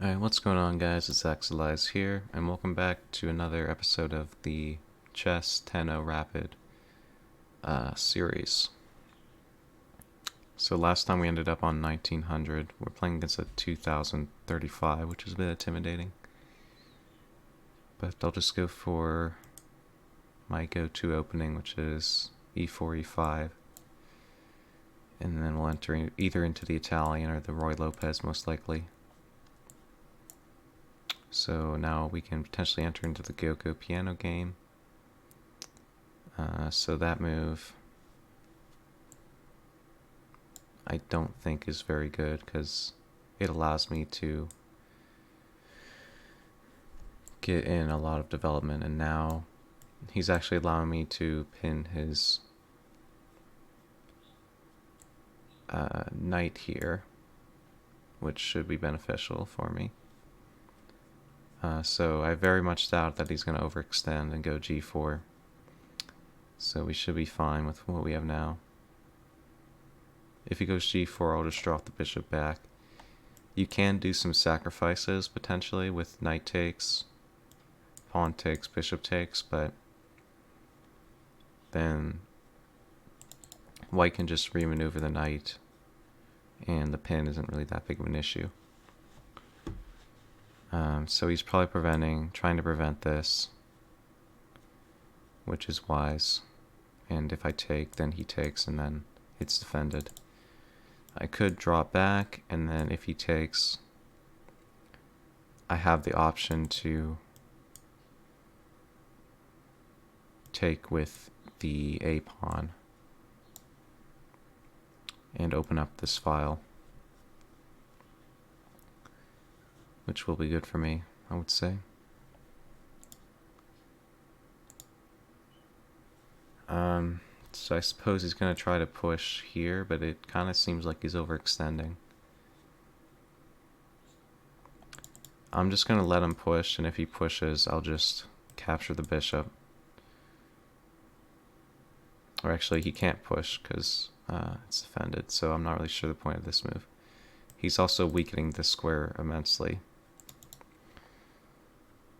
Alright, what's going on, guys? It's Axeilize here, and welcome back to another episode of the Chess 10-0 Rapid series. So last time we ended up on 1900. We're playing against a 2035, which is a bit intimidating. But I'll just go for my go-to opening, which is e4, e5. And then we'll enter either into the Italian or the Roy Lopez, most likely. So now we can potentially enter into the Go-Go piano game. So that move I don't think is very good because it allows me to get in a lot of development, and now he's actually allowing me to pin his knight here, which should be beneficial for me. So I very much doubt that he's going to overextend and go g4. So we should be fine with what we have now. If he goes g4, I'll just drop the bishop back. You can do some sacrifices, potentially, with knight takes, pawn takes, bishop takes, but then white can just remaneuver the knight, and the pin isn't really that big of an issue. So he's probably trying to prevent this, which is wise. And if I take, then he takes, and then it's defended. I could drop back, and then if he takes, I have the option to take with the A pawn and open up this file, which will be good for me, I would say. So I suppose he's going to try to push here, but it kind of seems like he's overextending. I'm just going to let him push, and if he pushes, I'll just capture the bishop. Or actually, he can't push because it's defended, so I'm not really sure the point of this move. He's also weakening this square immensely.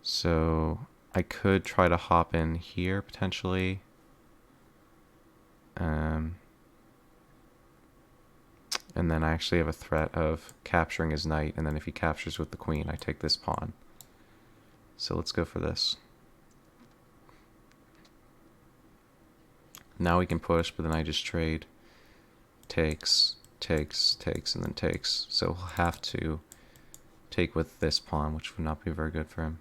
So I could try to hop in here, potentially. And then I actually have a threat of capturing his knight, and then if he captures with the queen, I take this pawn. So let's go for this. Now we can push, but then I just trade. Takes, takes, takes, and then takes. So he'll have to take with this pawn, which would not be very good for him.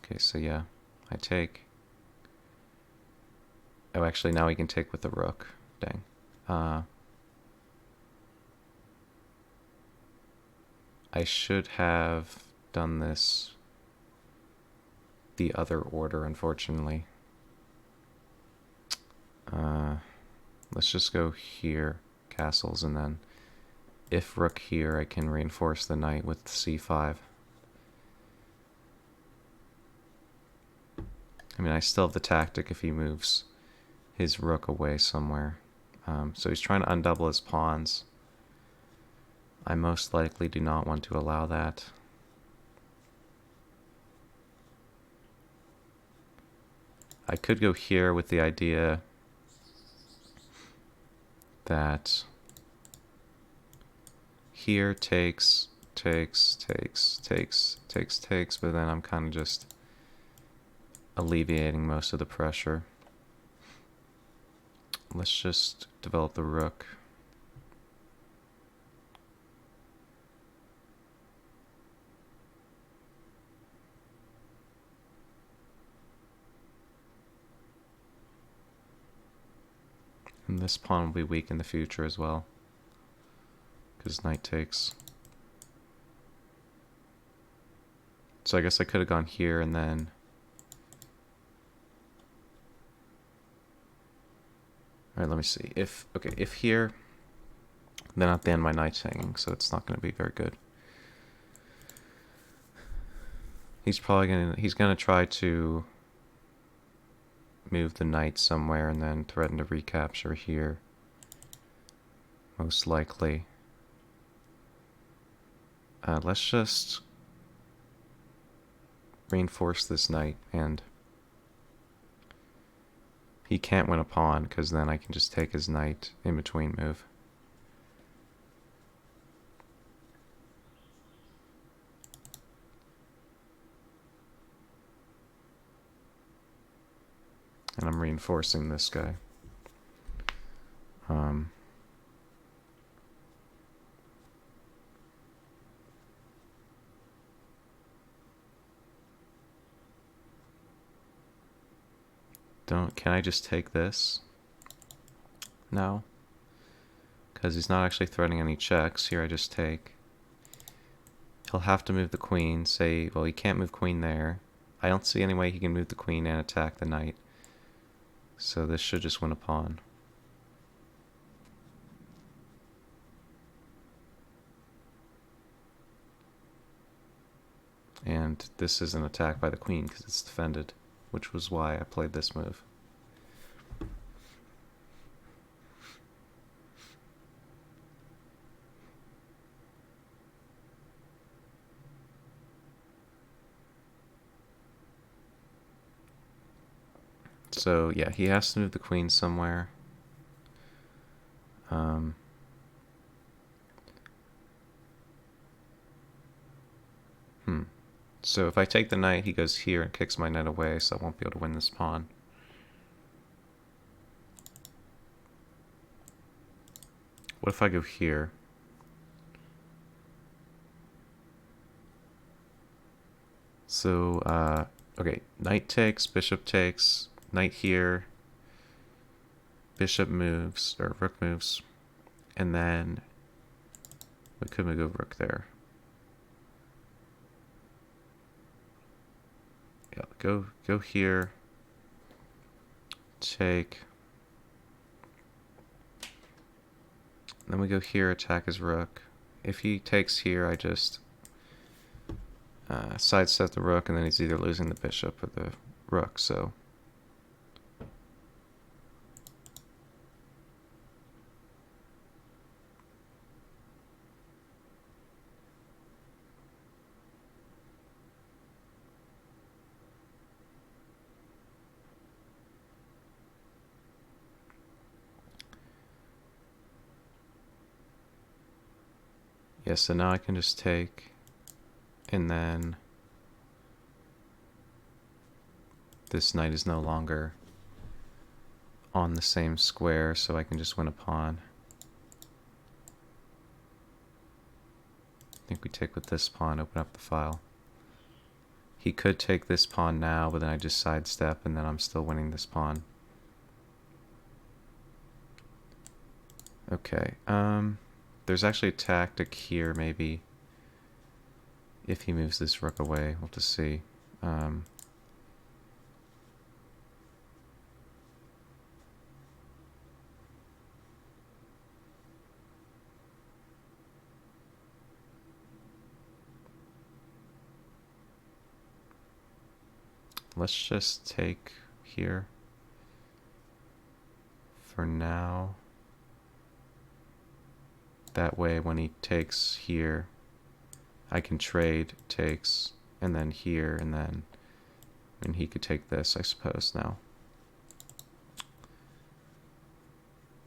Okay, so yeah, I take. Oh, actually, now we can take with the rook. Dang. I should have done this the other order, unfortunately. Let's just go here, castles, and then if rook here, I can reinforce the knight with c5. I mean, I still have the tactic if he moves his rook away somewhere. So he's trying to undouble his pawns. I most likely do not want to allow that. I could go here with the idea that here takes, takes, takes, takes, takes, takes, but then I'm kind of just alleviating most of the pressure. Let's just develop the rook. And this pawn will be weak in the future as well, because knight takes. So I guess I could have gone here and then... Alright, let me see. If here, then at the end my knight's hanging, so it's not going to be very good. He's gonna try to move the knight somewhere and then threaten to recapture here, most likely. Let's just reinforce this knight, and he can't win a pawn because then I can just take his knight in between move. And I'm reinforcing this guy. Can I just take this? No. Because he's not actually threatening any checks. Here I just take. He'll have to move the queen. Say, well, he can't move queen there. I don't see any way he can move the queen and attack the knight. So this should just win a pawn. And this is an attack by the queen because it's defended, which was why I played this move. So yeah, he has to move the queen somewhere. So if I take the knight, he goes here and kicks my knight away, so I won't be able to win this pawn. What if I go here? So, okay, knight takes, knight here, bishop moves, or rook moves, and then we could go rook there. Yeah, go here, take, then we go here, attack his rook. If he takes here, I just sidestep the rook, and then he's either losing the bishop or the rook, so yeah, so now I can just take, and then this knight is no longer on the same square, so I can just win a pawn. I think we take with this pawn, open up the file. He could take this pawn now, but then I just sidestep, and then I'm still winning this pawn. Okay, there's actually a tactic here, maybe, if he moves this rook away. We'll have to see. Let's just take here for now. That way, when he takes here, I can trade, takes, and then here, and then he could take this, I suppose, now.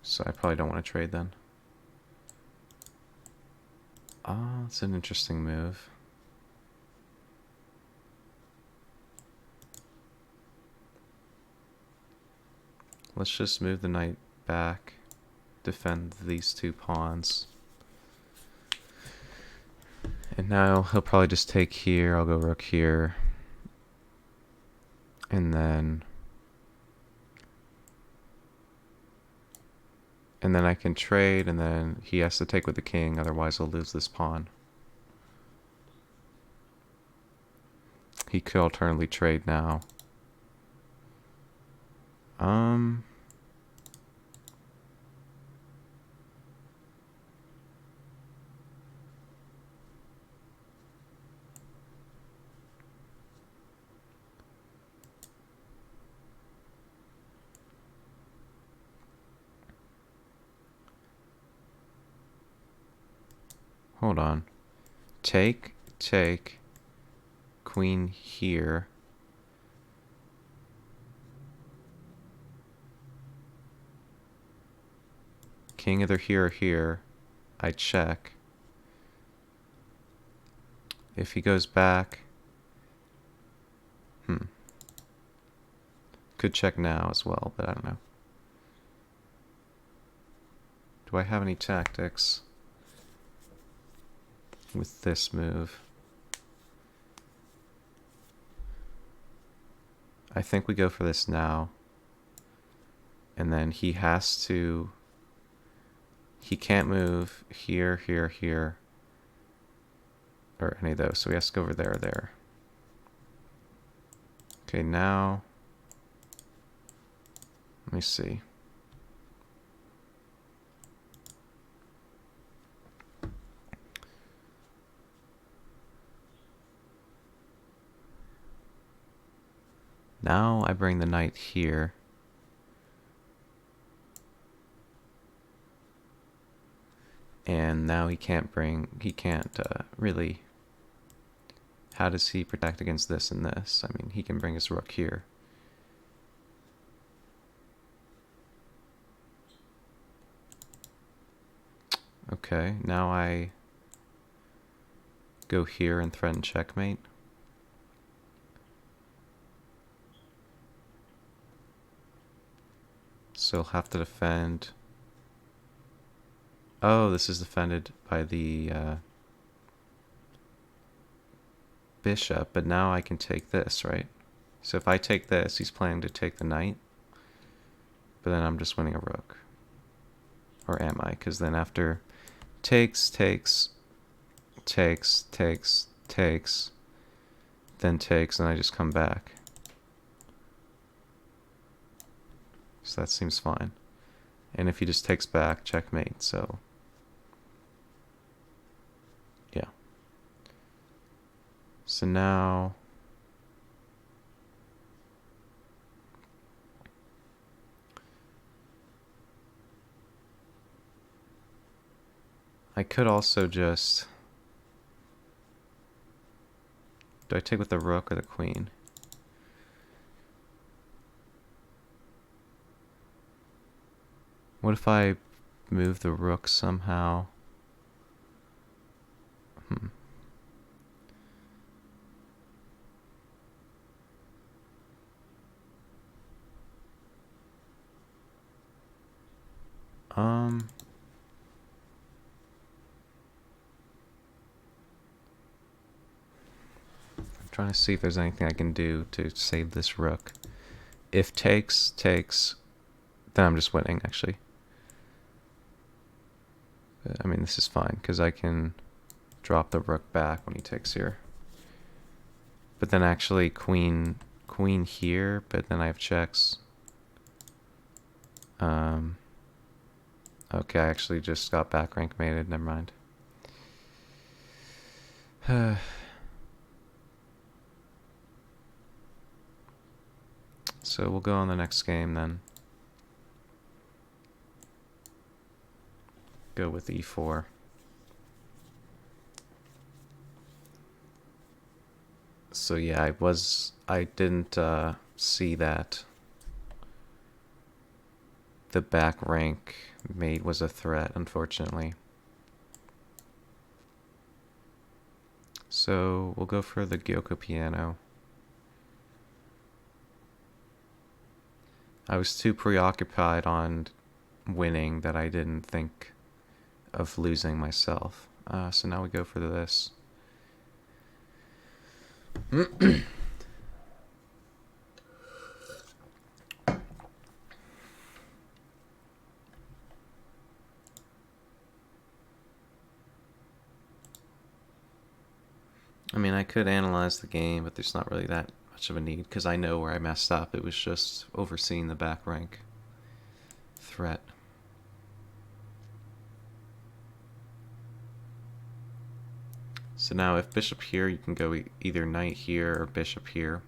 So I probably don't want to trade then. Ah, it's an interesting move. Let's just move the knight back, defend these two pawns. And now he'll probably just take here, I'll go rook here. And then I can trade, and then he has to take with the king, otherwise he'll lose this pawn. He could alternately trade now. Hold on. take, queen here. King either here or here. I check. If he goes back... Could check now as well, but I don't know. Do I have any tactics with this move? I think we go for this now. And then he has to... He can't move here, here, here. Or any of those, so he has to go over there or there. Okay, now... Let me see. Now I bring the knight here. And now he can't really... How does he protect against this and this? I mean, he can bring his rook here. Okay, now I go here and threaten checkmate. So he'll have to defend. Oh, this is defended by the bishop, but now I can take this, right? So if I take this, he's planning to take the knight, but then I'm just winning a rook. Or am I? Because then after takes, then takes, and I just come back. So that seems fine. And if he just takes back, checkmate, so... Yeah. So now... I could also just... Do I take with the rook or the queen? What if I move the rook somehow? I'm trying to see if there's anything I can do to save this rook. If takes, then I'm just winning, actually. But, I mean, this is fine, because I can drop the rook back when he takes here. But then actually queen here, but then I have checks. Okay, I actually just got back rank mated, never mind. So we'll go on the next game then. Go with e4. So yeah, I didn't see that the back rank mate was a threat, unfortunately. So we'll go for the Gyoko piano. I was too preoccupied on winning that I didn't think of losing myself. So now we go for this. I mean, I could analyze the game, but there's not really that much of a need, because I know where I messed up. It was just overseeing the back rank threat. So now if bishop here, you can go either knight here or bishop here.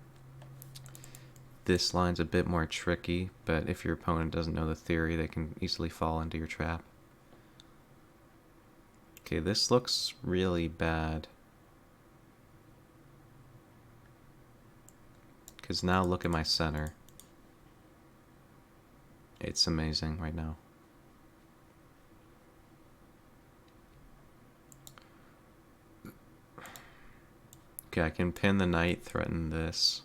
This line's a bit more tricky, but if your opponent doesn't know the theory, they can easily fall into your trap. Okay, this looks really bad. Because now look at my center. It's amazing right now. Okay, I can pin the knight, threaten this.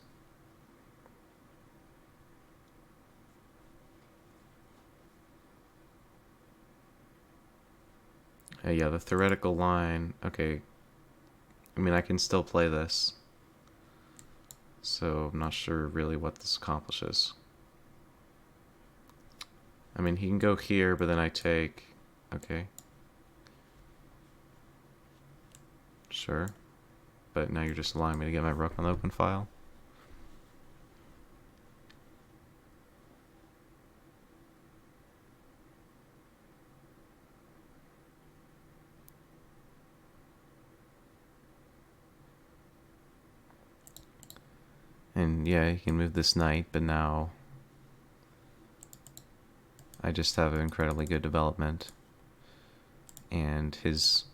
Yeah, the theoretical line. Okay. I mean, I can still play this. So I'm not sure really what this accomplishes. I mean, he can go here, but then I take... Okay. Sure. But now you're just allowing me to get my rook on the open file. And yeah, he can move this knight, but now I just have an incredibly good development. And his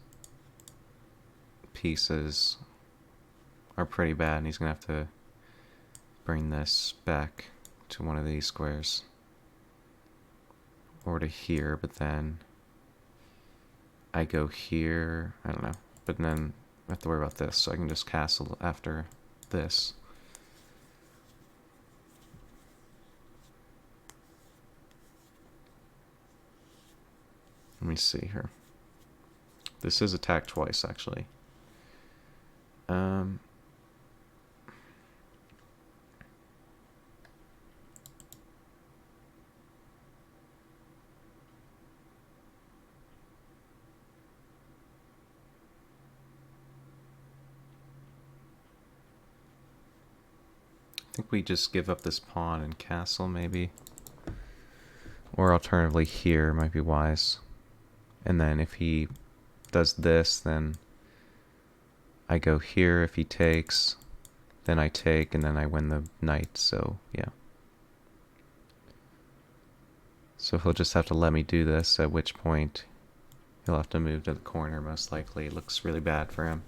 pieces are pretty bad, and he's going to have to bring this back to one of these squares. Or to here, but then I go here. I don't know. But then I have to worry about this, so I can just castle after this. Let me see here. This is attacked twice, actually. I think we just give up this pawn and castle, maybe. Or alternatively here might be wise. And then if he does this, then I go here. If he takes, then I take, and then I win the knight, so yeah. So he'll just have to let me do this, at which point he'll have to move to the corner, most likely. It looks really bad for him.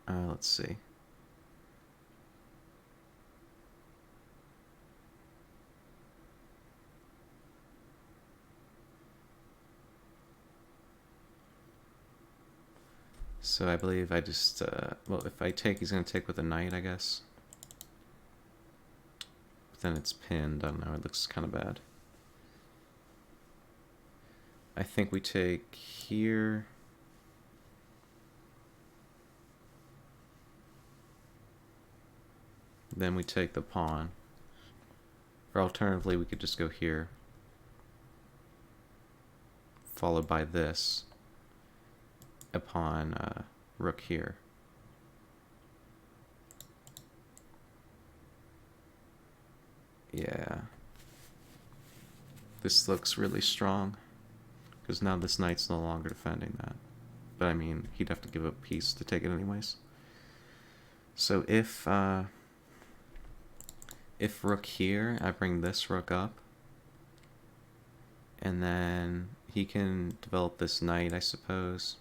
Let's see. So I believe I just, well, if I take, he's going to take with a knight, I guess. But then it's pinned. I don't know. It looks kind of bad. I think we take here. Then we take the pawn. Or alternatively, we could just go here. Followed by this. Upon rook here. Yeah. This looks really strong. Because now this knight's no longer defending that. But I mean, he'd have to give a piece to take it anyways. So if rook here, I bring this rook up. And then he can develop this knight, I suppose.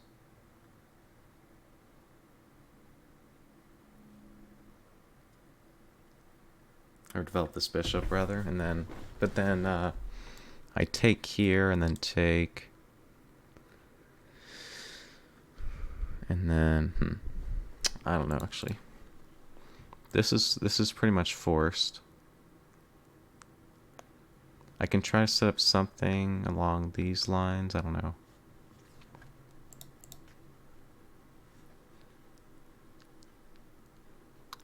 Or develop this bishop, rather. And then, but then I take here and then take. And then, I don't know, actually. This is pretty much forced. I can try to set up something along these lines. I don't know.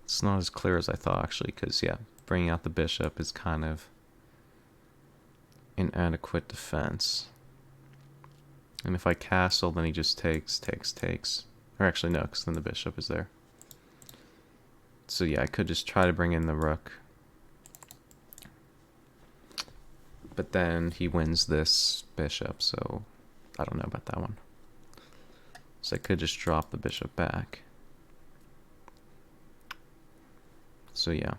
It's not as clear as I thought, actually, because, yeah, bringing out the bishop is kind of inadequate defense. And if I castle, then he just takes. Or actually, no, because then the bishop is there. So, yeah, I could just try to bring in the rook. But then he wins this bishop, so I don't know about that one. So I could just drop the bishop back. So yeah.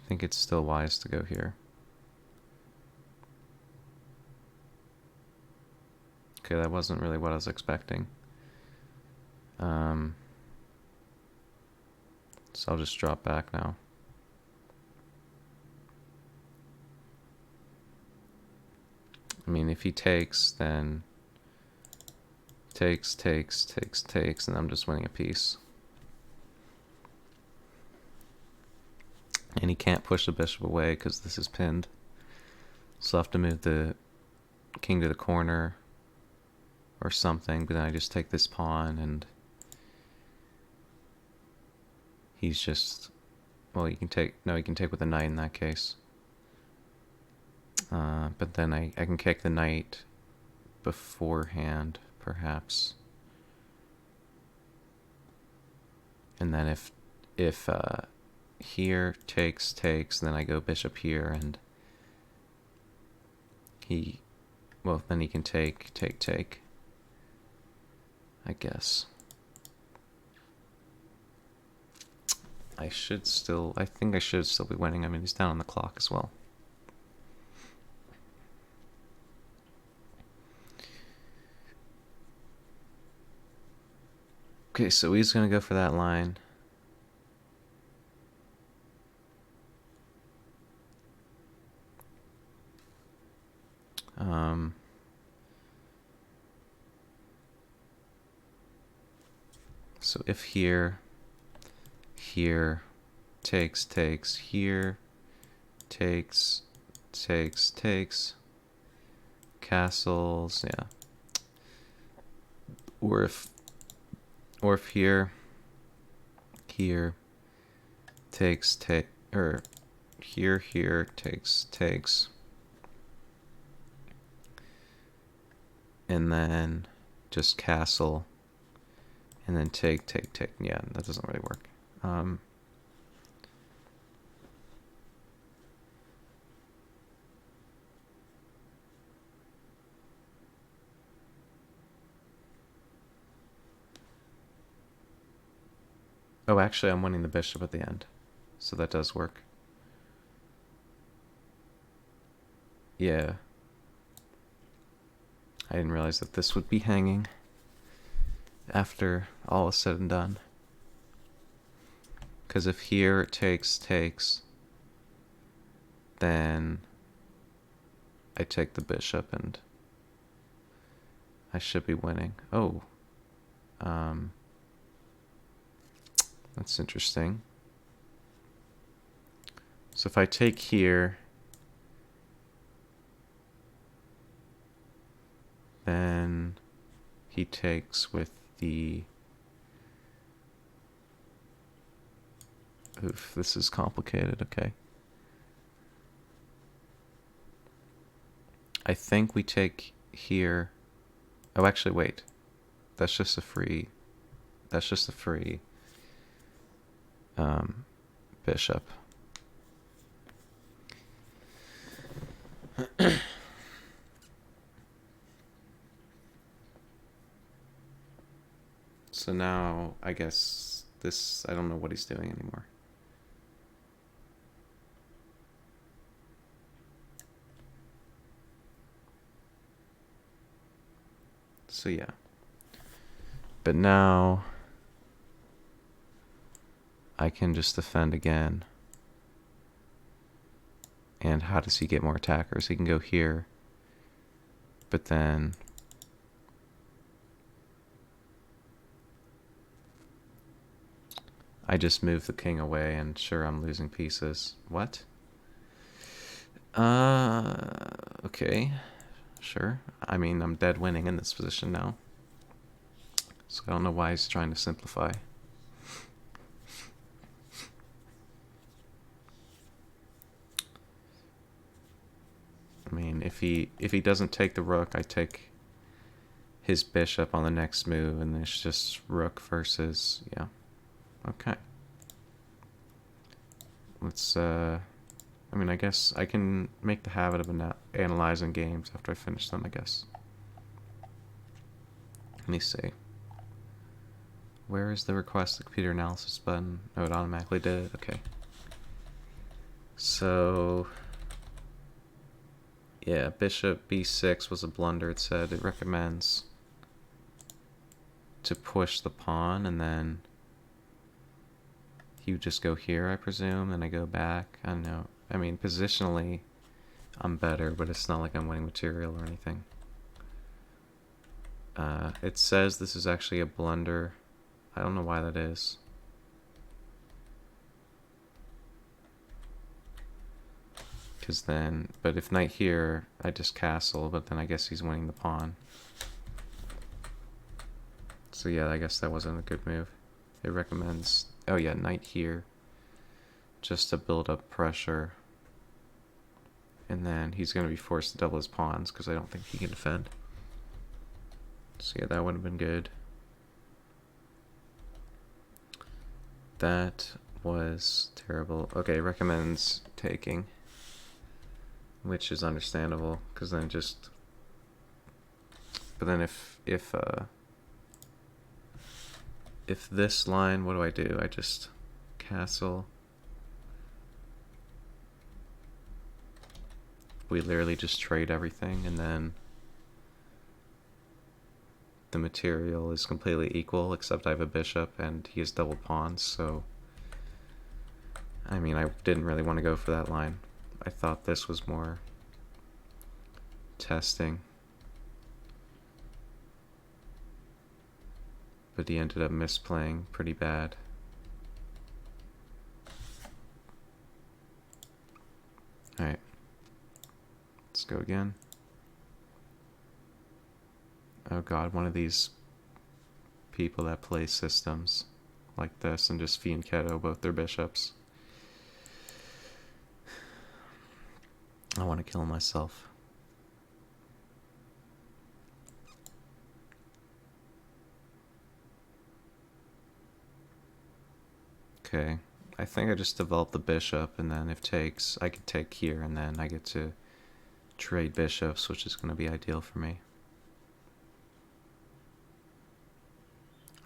think it's still wise to go here. Okay, that wasn't really what I was expecting. So I'll just drop back now. I mean, if he takes, then takes, and I'm just winning a piece. And he can't push the bishop away because this is pinned. So I'll have to move the king to the corner or something, but then I just take this pawn and he's just, well, he can take with the knight in that case. But then I can kick the knight beforehand, perhaps. And then if here takes, then I go bishop here, and then he can take, I guess. I think I should still be winning. I mean, he's down on the clock as well. Okay, so he's gonna go for that line. So if here takes, here takes, castles, yeah. Or if here takes, or here takes, and then just castle, and then take. Yeah, that doesn't really work. Oh, actually, I'm winning the bishop at the end, so that does work. Yeah. I didn't realize that this would be hanging after all is said and done. Because if here takes, then I take the bishop and I should be winning. Oh. That's interesting. So if I take here, then he takes with the... Oof, this is complicated, okay. I think we take here. Oh, actually, wait. That's just a free bishop. So now, I guess this, I don't know what he's doing anymore. So yeah. But now I can just defend again. And how does he get more attackers? He can go here. But then I just move the king away, and sure, I'm losing pieces. What? Okay. Sure. I mean, I'm dead winning in this position now. So I don't know why he's trying to simplify. I mean, if he doesn't take the rook, I take his bishop on the next move, and it's just rook versus, yeah. Okay. Let's, I mean, I guess I can make the habit of analyzing games after I finish them, I guess. Let me see. Where is the request the computer analysis button? Oh, it automatically did it? Okay. So, yeah, bishop b6 was a blunder, it said. It recommends to push the pawn, and then you just go here, I presume, and I go back. I don't know. I mean, positionally, I'm better, but it's not like I'm winning material or anything. It says this is actually a blunder. I don't know why that is. Because then, but if knight here, I just castle, but then I guess he's winning the pawn. So yeah, I guess that wasn't a good move. It recommends, oh yeah, knight here, just to build up pressure. And then he's going to be forced to double his pawns, because I don't think he can defend. So yeah, that would have been good. That was terrible. Okay, recommends taking, which is understandable, because then just, but then if this line, what do? I just castle. We literally just trade everything, and then the material is completely equal, except I have a bishop and he has double pawns, so I mean, I didn't really want to go for that line. I thought this was more testing, but he ended up misplaying pretty bad. Alright, let's go again. Oh god, one of these people that play systems like this and just fianchetto both their bishops. I want to kill myself. Okay, I think I just developed the bishop, and then if takes, I could take here, and then I get to trade bishops, which is going to be ideal for me.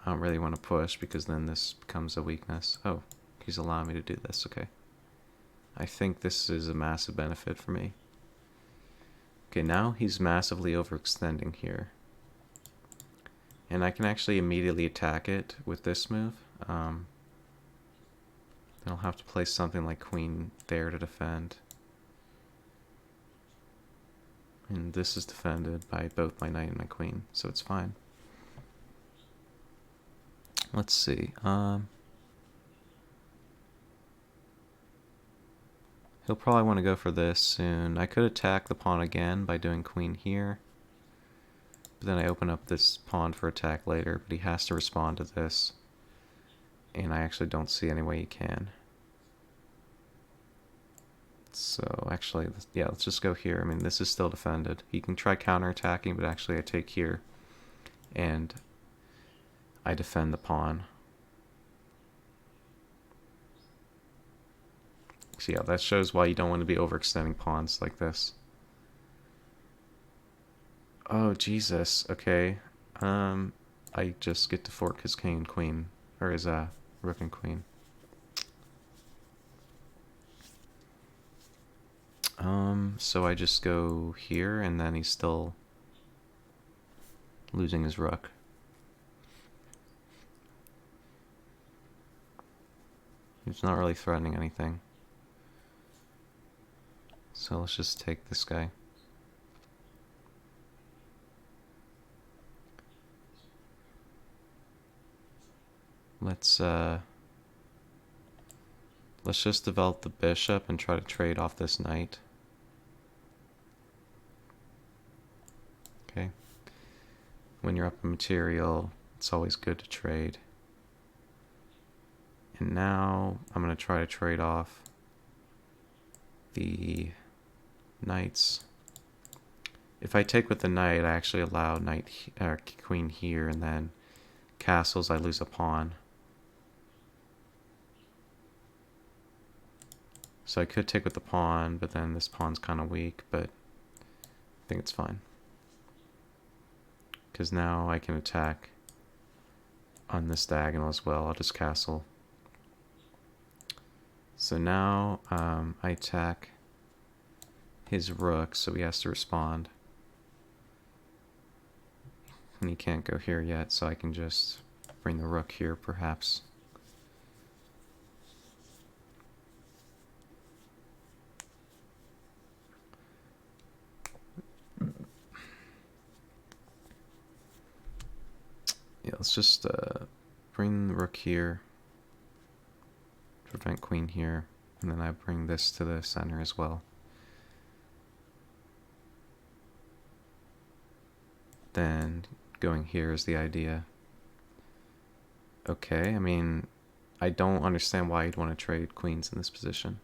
I don't really want to push, because then this becomes a weakness. Oh, he's allowing me to do this, okay. I think this is a massive benefit for me. Okay, now he's massively overextending here. And I can actually immediately attack it with this move. Then I'll have to place something like queen there to defend. And this is defended by both my knight and my queen, so it's fine. Let's see. He'll probably want to go for this soon. I could attack the pawn again by doing queen here. But then I open up this pawn for attack later, but he has to respond to this. And I actually don't see any way he can. So actually, yeah, let's just go here. I mean, this is still defended. He can try counterattacking, but actually I take here. And I defend the pawn. So yeah, that shows why you don't want to be overextending pawns like this. Oh, Jesus. Okay. I just get to fork his king and queen. Or his rook and queen. So I just go here, and then he's still losing his rook. He's not really threatening anything. So let's just take this guy. Let's just develop the bishop and try to trade off this knight. Okay. When you're up in material, it's always good to trade. And now I'm going to try to trade off the knights. If I take with the knight, I actually allow queen here, and then castles, I lose a pawn. So I could take with the pawn, but then this pawn's kind of weak, but I think it's fine. Because now I can attack on this diagonal as well. I'll just castle. So now I attack his rook, so he has to respond. And he can't go here yet, so I can just bring the rook here, perhaps. Yeah, let's just bring the rook here, prevent queen here, and then I bring this to the center as well. Then going here is the idea. Okay, I mean, I don't understand why you'd want to trade queens in this position.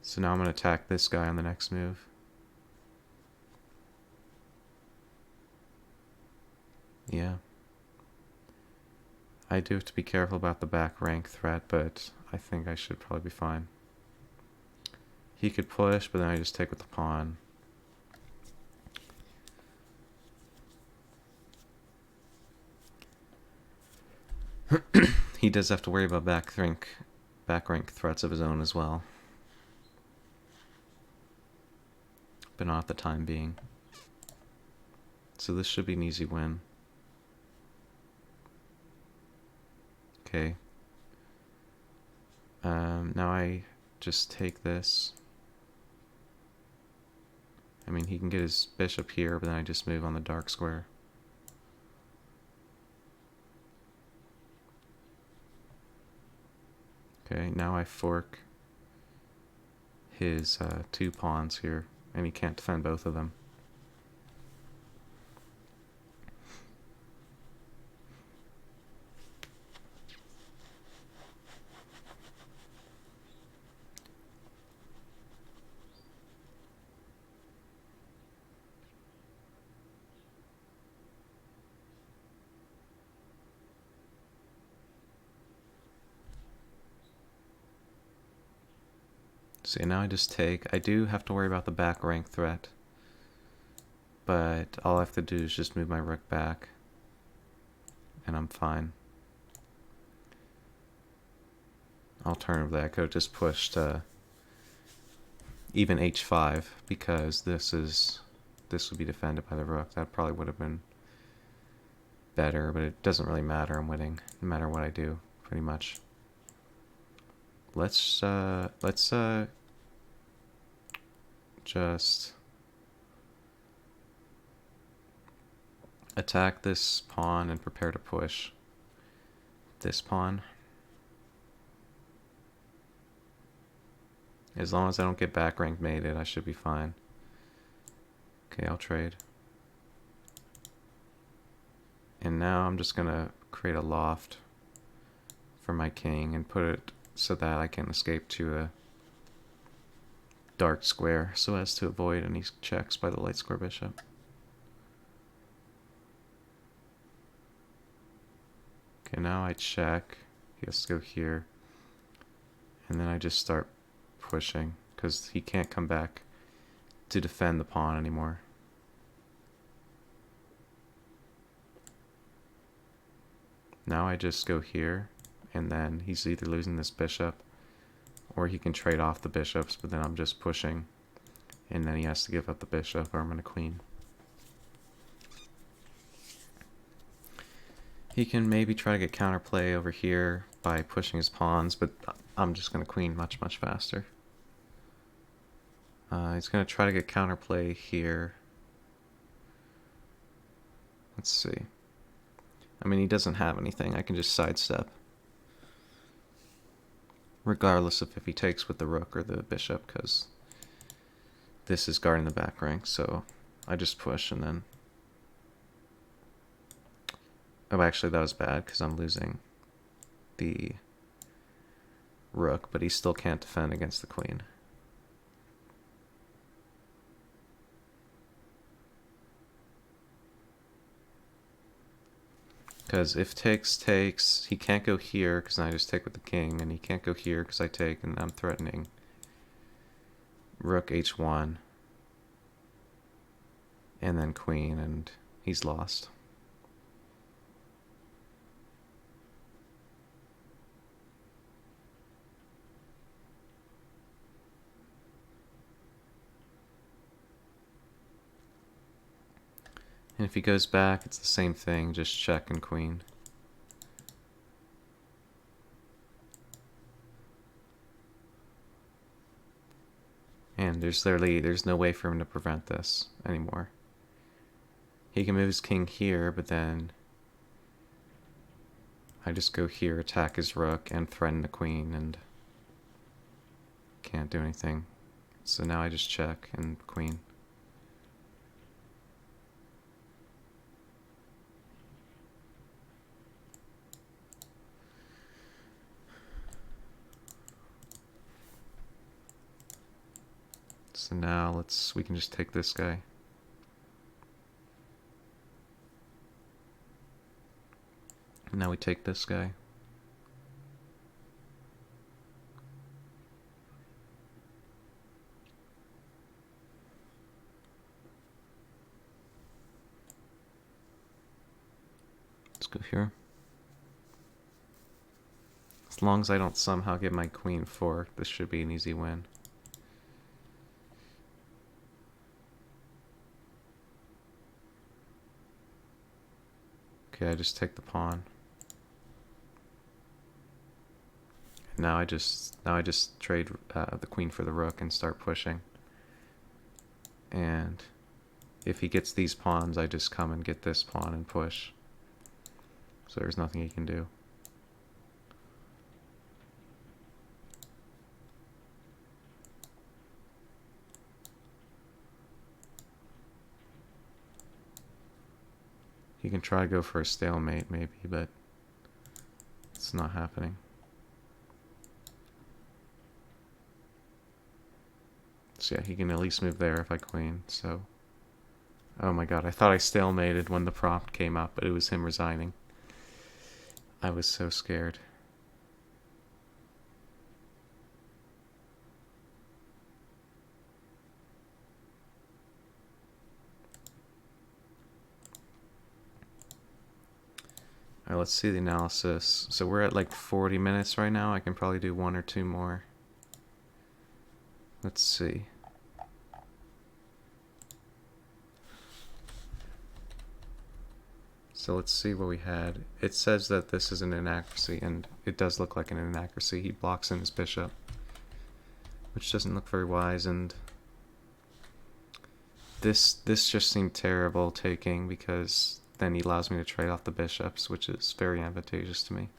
So now I'm going to attack this guy on the next move. Yeah. I do have to be careful about the back rank threat, but I think I should probably be fine. He could push, but then I just take with the pawn. He does have to worry about back rank threats of his own as well. But not at the time being. So this should be an easy win. Okay. Now I just take this. I mean, he can get his bishop here, but then I just move on the dark square. Okay, now I fork his 2 pawns here, and he can't defend both of them. See, now I just take. I do have to worry about the back rank threat, but all I have to do is just move my rook back, and I'm fine. Alternatively, I could have just pushed even h5, because this would be defended by the rook. That probably would have been better, but it doesn't really matter. I'm winning no matter what I do, pretty much. Let's just attack this pawn and prepare to push this pawn. As long as I don't get back rank mated, I should be fine. Okay, I'll trade. And now I'm just gonna create a loft for my king and put it so that I can escape to a dark square so as to avoid any checks by the light square bishop. Okay, now I check. He has to go here. And then I just start pushing, because he can't come back to defend the pawn anymore. Now I just go here, and then he's either losing this bishop, or he can trade off the bishops, but then I'm just pushing, and then he has to give up the bishop, or I'm going to queen. He can maybe try to get counterplay over here by pushing his pawns, but I'm just going to queen much, much faster. He's going to try to get counterplay here. Let's see. I mean, he doesn't have anything. I can just sidestep, regardless of if he takes with the rook or the bishop, because this is guarding the back rank. So I just push, and then... Oh, actually, that was bad, because I'm losing the rook, but he still can't defend against the queen. Because if takes, he can't go here, because I just take with the king, and he can't go here, because I take, and I'm threatening rook h1, and then queen, and he's lost. And if he goes back, it's the same thing, just check and queen. And there's no way for him to prevent this anymore. He can move his king here, but then I just go here, attack his rook, and threaten the queen, and can't do anything. So now I just check and queen. So now we can just take this guy. Now we take this guy. Let's go here. As long as I don't somehow get my queen forked, this should be an easy win. Okay, I just take the pawn. Now I just trade the queen for the rook and start pushing. And if he gets these pawns, I just come and get this pawn and push. So there's nothing he can do. He can try to go for a stalemate maybe, but it's not happening. So yeah, he can at least move there if I queen, so... Oh my god, I thought I stalemated when the prompt came up, but it was him resigning. I was so scared. Alright, let's see the analysis. So we're at like 40 minutes right now. I can probably do one or two more. Let's see. So let's see what we had. It says that this is an inaccuracy, and it does look like an inaccuracy. He blocks in his bishop, which doesn't look very wise, and this just seemed terrible taking, because then he allows me to trade off the bishops, which is very advantageous to me.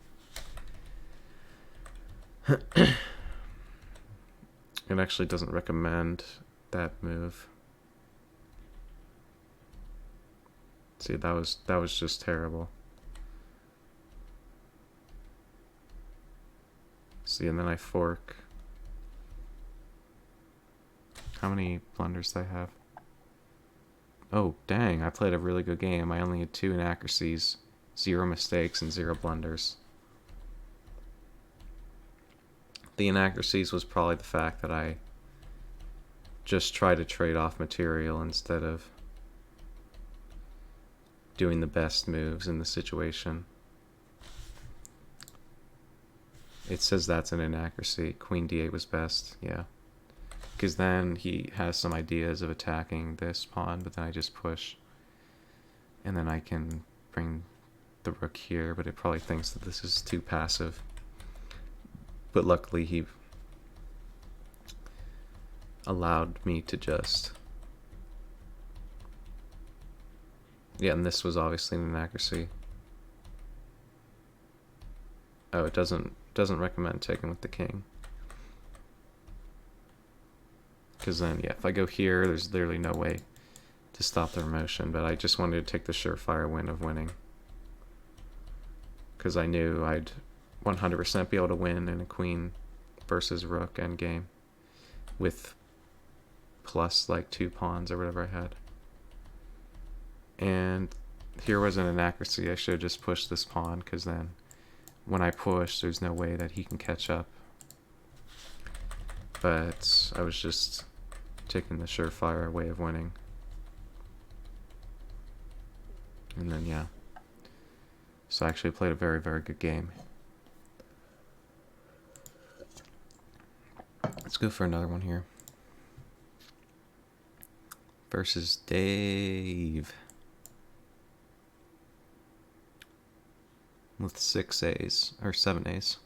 It actually doesn't recommend that move. See, that was just terrible. See, and then I fork. How many blunders do I have? Oh, dang, I played a really good game. I only had 2 inaccuracies, 0 mistakes, and 0 blunders. The inaccuracies was probably the fact that I just tried to trade off material instead of doing the best moves in the situation. It says that's an inaccuracy. Queen d8 was best, yeah. Because then he has some ideas of attacking this pawn, but then I just push. And then I can bring the rook here, but it probably thinks that this is too passive. But luckily he allowed me to just... Yeah, and this was obviously an inaccuracy. Oh, it doesn't recommend taking with the king. Because then, yeah, if I go here, there's literally no way to stop their motion, but I just wanted to take the surefire win of winning. Because I knew I'd 100% be able to win in a queen versus rook endgame with plus like 2 pawns or whatever I had. And here was an inaccuracy. I should have just pushed this pawn, because then when I push, there's no way that he can catch up. But I was just taking the surefire way of winning. And then, yeah. So I actually played a very, very good game. Let's go for another one here. Versus Dave. with 6 A's, or 7 A's.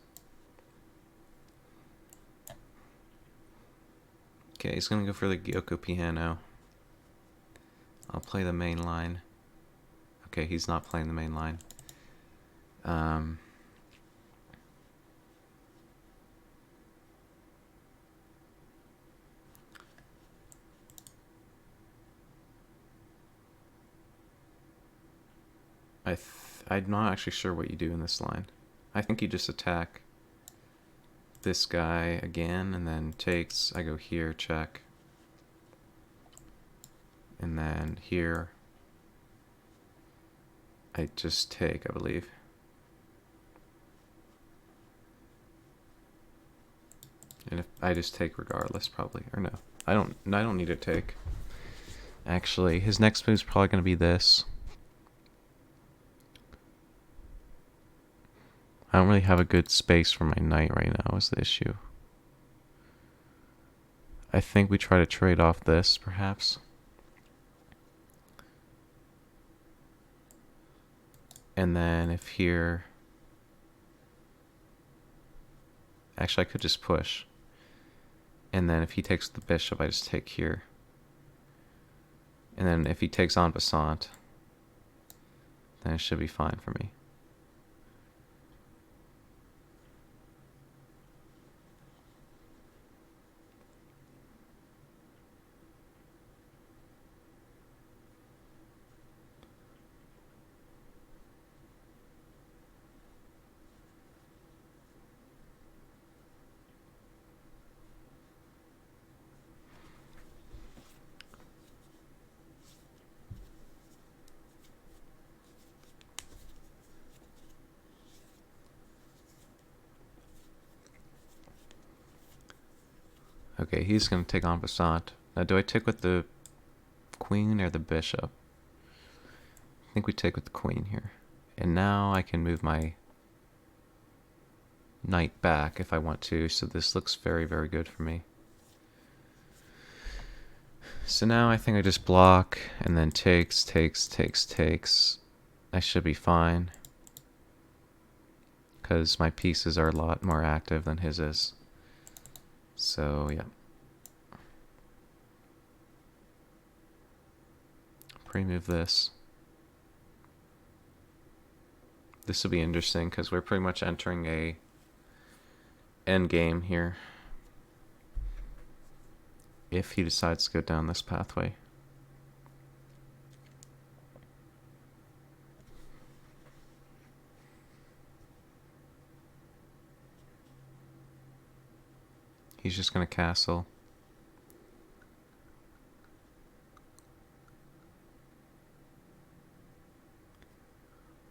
Okay, he's gonna go for the Gyoko piano. I'll play the main line. Okay, he's not playing the main line. I'm not actually sure what you do in this line. I think you just attack this guy again, and then takes. I go here, check. And then here, I just take, I believe. And if I just take regardless, probably, or no, I don't need to take. Actually, his next move is probably going to be this. I don't really have a good space for my knight right now, is the issue. I think we try to trade off this, perhaps. And then if here... Actually, I could just push. And then if he takes the bishop, I just take here. And then if he takes en passant, then it should be fine for me. Okay, he's going to take en passant. Now, do I take with the queen or the bishop? I think we take with the queen here. And now I can move my knight back if I want to, so this looks very, very good for me. So now I think I just block, and then takes. I should be fine, because my pieces are a lot more active than his is. So, yeah. Pre-move this. This will be interesting, because we're pretty much entering a end game here. If he decides to go down this pathway. He's just going to castle.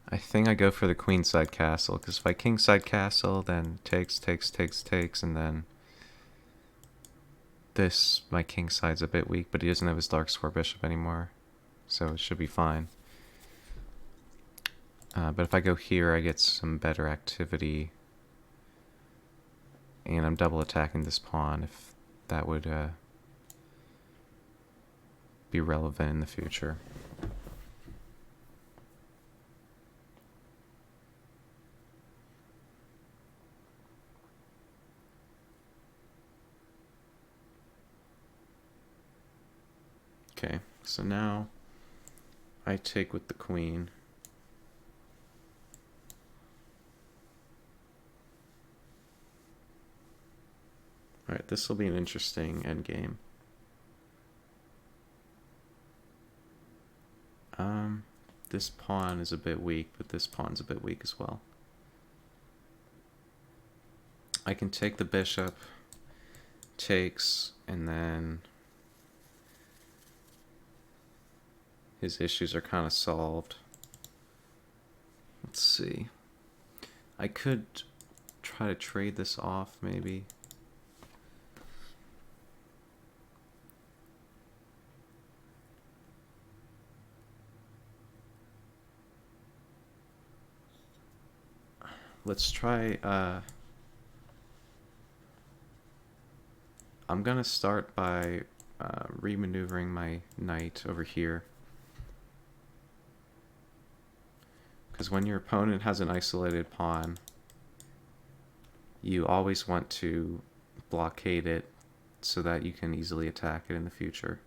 I think I go for the queenside castle, because if I kingside castle, then takes, and then this, my kingside's a bit weak, but he doesn't have his dark square bishop anymore, so it should be fine. But if I go here, I get some better activity, and I'm double attacking this pawn, if that would be relevant in the future. Okay, so now I take with the queen. Alright, this will be an interesting endgame. This pawn is a bit weak, but this pawn's a bit weak as well. I can take the bishop, takes, and then his issues are kind of solved. Let's see. I could try to trade this off, maybe. Let's try, I'm gonna start by remaneuvering my knight over here. Because when your opponent has an isolated pawn, you always want to blockade it so that you can easily attack it in the future.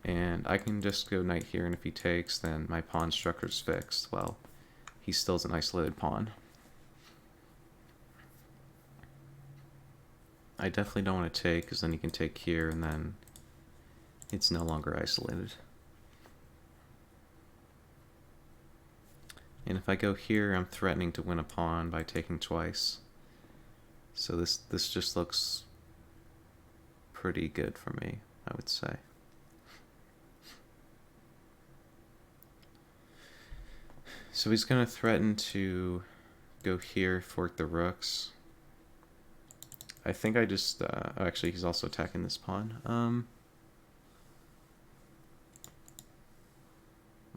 And I can just go knight here, and if he takes, then my pawn structure's fixed. Well, he still is an isolated pawn. I definitely don't want to take, because then he can take here, and then it's no longer isolated. And if I go here, I'm threatening to win a pawn by taking twice. So this just looks pretty good for me, I would say. So he's going to threaten to go here, fork the rooks. I think I just... oh, actually, he's also attacking this pawn.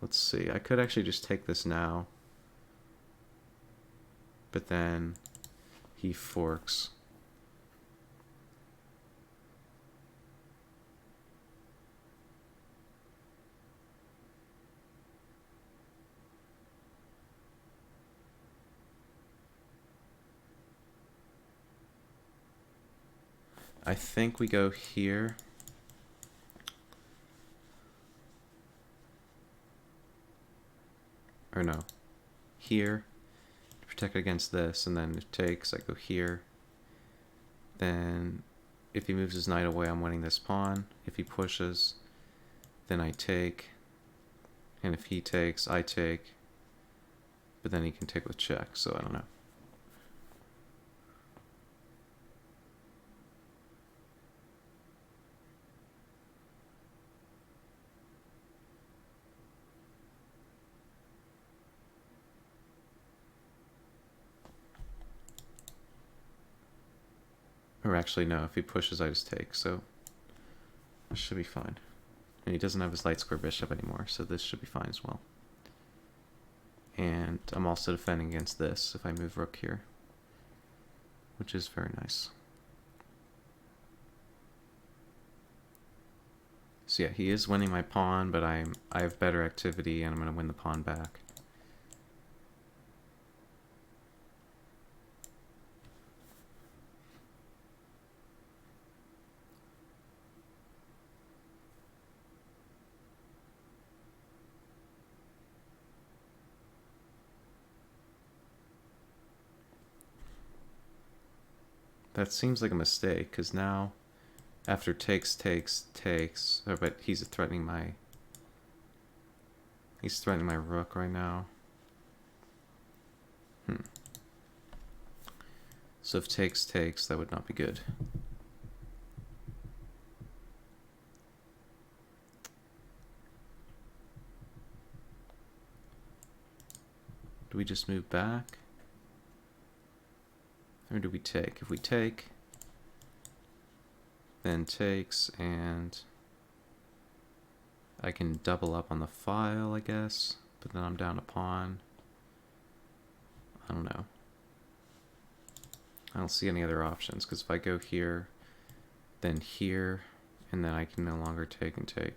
Let's see. I could actually just take this now. But then he forks. I think we go here. Or no. Here. To protect against this, and then if it takes, I go here. Then if he moves his knight away, I'm winning this pawn. If he pushes, then I take. And if he takes, I take. But then he can take with check, so I don't know. Or actually, no, if he pushes, I just take, so this should be fine. And he doesn't have his light square bishop anymore, so this should be fine as well. And I'm also defending against this if I move rook here, which is very nice. So yeah, he is winning my pawn, but I have better activity, and I'm going to win the pawn back. That seems like a mistake, because now, after takes, oh, but he's threatening my rook right now. So if takes, that would not be good. Do we just move back? Or do we take? If we take, then takes, and I can double up on the file, I guess, but then I'm down a pawn. I don't know. I don't see any other options, because if I go here, then here, and then I can no longer take and take.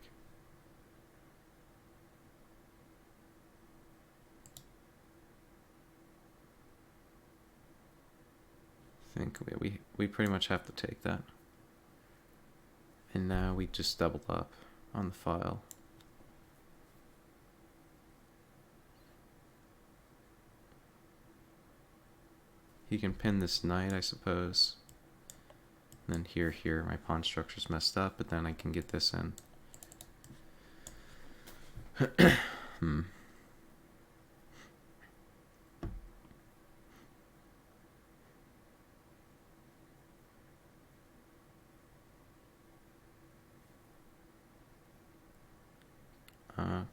I think we pretty much have to take that. And now we just double up on the file. He can pin this knight, I suppose. And then here, my pawn structure's messed up, but then I can get this in.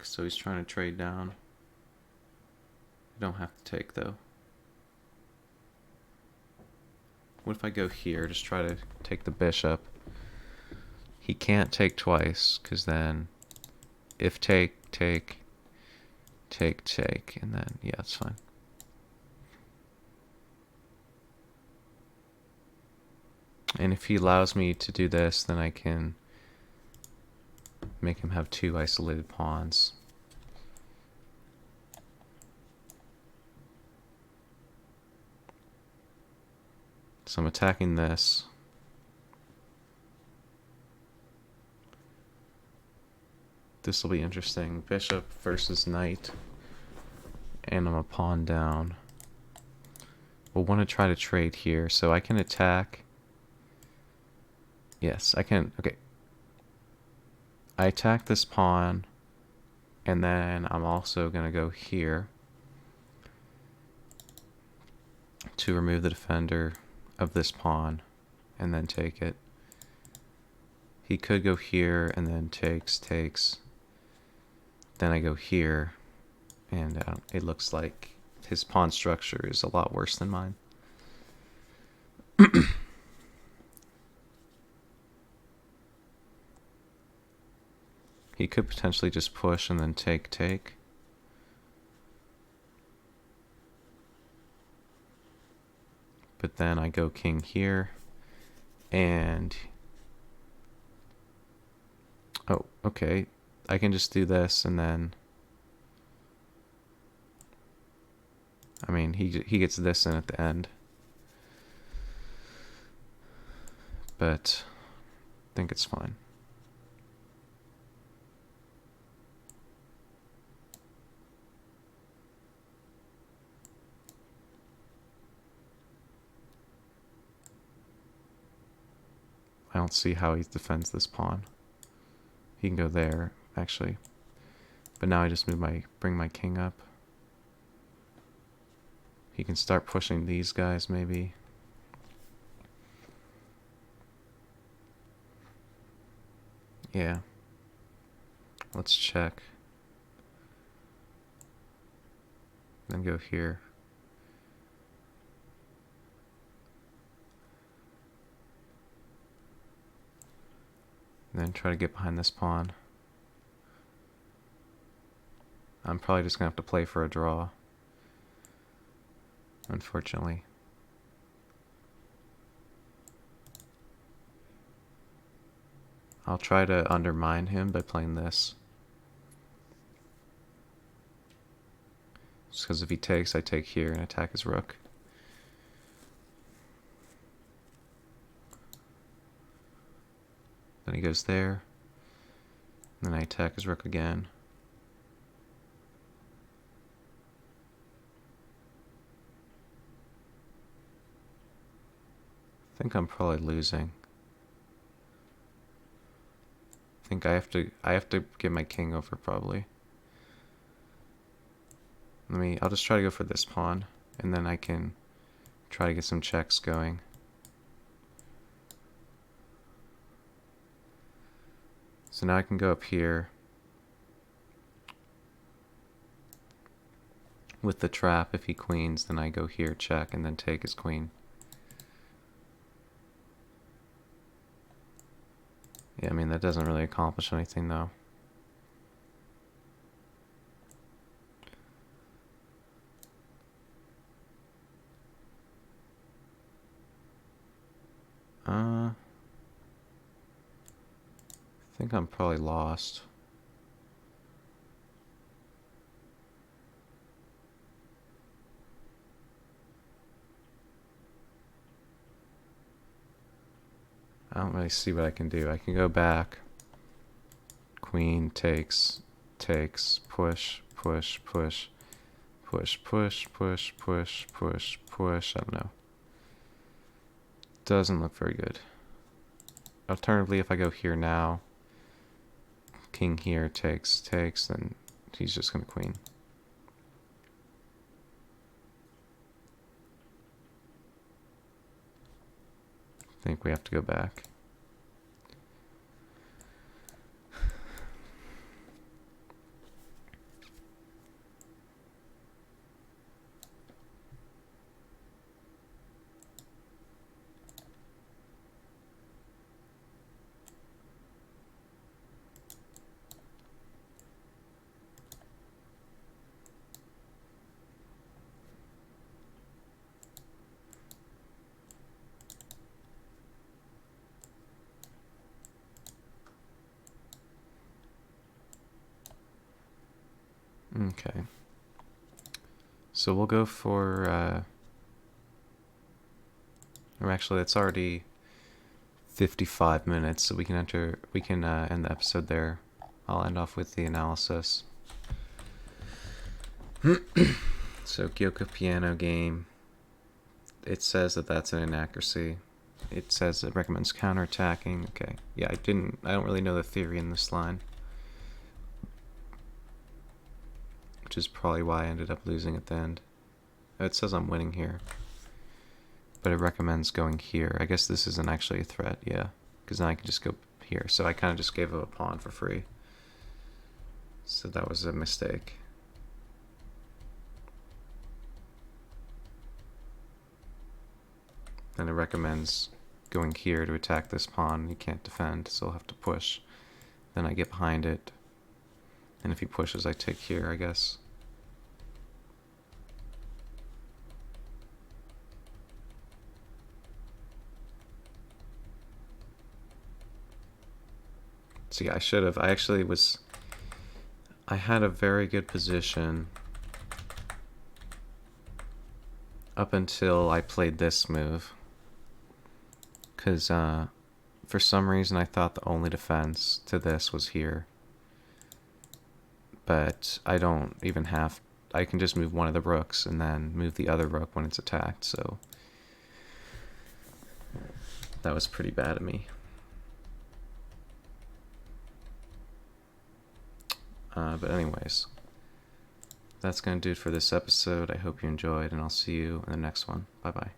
So he's trying to trade down. You don't have to take, though. What if I go here, just try to take the bishop? He can't take twice, because then if take, and then, yeah, it's fine. And if he allows me to do this, then I can make him have two isolated pawns. So I'm attacking this. This will be interesting. Bishop versus knight. And I'm a pawn down. We'll want to try to trade here. So I can attack. Yes, I can. Okay. I attack this pawn. And then I'm also going to go here to remove the defender of this pawn and then take it. He could go here and then takes. Then I go here, and it looks like his pawn structure is a lot worse than mine. He could potentially just push and then take. But then I go king here, and oh, okay. I can just do this, and then I mean, he gets this in at the end. But I think it's fine. I don't see how he defends this pawn. He can go there, actually. But now I just bring my king up. He can start pushing these guys, maybe. Yeah. Let's check. Then go here. And then try to get behind this pawn. I'm probably just going to have to play for a draw. Unfortunately. I'll try to undermine him by playing this. Just because if he takes, I take here and attack his rook. Then he goes there. And then I attack his rook again. I think I'm probably losing. I think I have to get my king over probably. I'll just try to go for this pawn, and then I can try to get some checks going. So now I can go up here with the trap. If he queens, then I go here, check, and then take his queen. Yeah, I mean, that doesn't really accomplish anything, though. I think I'm probably lost. I don't really see what I can do. I can go back. Queen takes, push. I don't know. Doesn't look very good. Alternatively, if I go here now, king here takes, then he's just going to queen. I think we have to go back. Okay. So we'll go for, Or actually, it's already 55 minutes, so we can end the episode there. I'll end off with the analysis. So Gyoka piano game. It says that that's an inaccuracy. It says it recommends counterattacking. Okay, yeah, I don't really know the theory in this line, which is probably why I ended up losing at the end. It says I'm winning here, but it recommends going here. I guess this isn't actually a threat, yeah, because now I can just go here. So I kind of just gave up a pawn for free. So that was a mistake. Then it recommends going here to attack this pawn. He can't defend, so I'll have to push. Then I get behind it, and if he pushes, I take here, I guess. So yeah, I had a very good position up until I played this move. Because for some reason I thought the only defense to this was here. But I don't even have... I can just move one of the rooks and then move the other rook when it's attacked, so... That was pretty bad of me. But anyways, that's going to do it for this episode. I hope you enjoyed, and I'll see you in the next one. Bye-bye.